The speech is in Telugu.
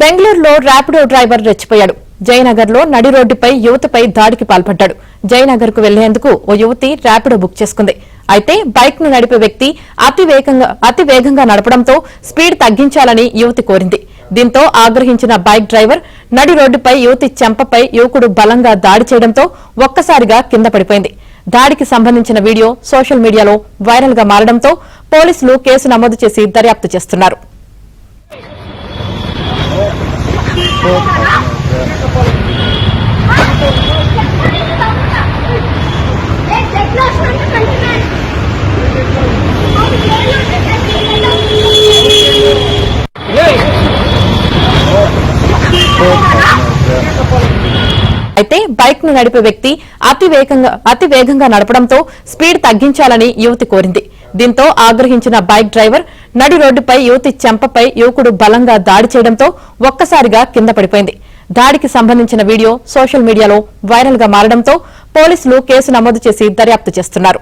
బెంగళూరులో ర్యాపిడో డ్రైవర్ రెచ్చిపోయాడు. జయనగర్ లో నడి రోడ్డుపై యువతిపై దాడికి పాల్పడ్డాడు. జయనగర్ కు వెళ్లేందుకు ఓ యువతి ర్యాపిడో బుక్ చేసుకుంది. అయితే బైక్ ను నడిపే వ్యక్తి అతి వేగంగా నడపడంతో స్పీడ్ తగ్గించాలని యువతి కోరింది. దీంతో ఆగ్రహించిన బైక్ డ్రైవర్ నడి రోడ్డుపై యువతి చెంపపై యువకుడు బలంగా దాడి చేయడంతో ఒక్కసారిగా కింద పడిపోయింది. దాడికి సంబంధించిన వీడియో సోషల్ మీడియాలో వైరల్ గా మారడంతో పోలీసులు కేసు నమోదు చేసి దర్యాప్తు చేస్తున్నారు. అయితే బైక్ ను నడిపే వ్యక్తి అతి వేగంగా నడపడంతో స్పీడ్ తగ్గించాలని యువతి కోరింది. దీంతో ఆగ్రహించిన బైక్ డ్రైవర్ నడి రోడ్డుపై యువతి చెంపపై యువకుడు బలంగా దాడి చేయడంతో ఒక్కసారిగా కింద పడిపోయింది. దాడికి సంబంధించిన వీడియో సోషల్ మీడియాలో వైరల్ గా మారడంతో పోలీసులు కేసు నమోదు చేసి దర్యాప్తు చేస్తున్నారు.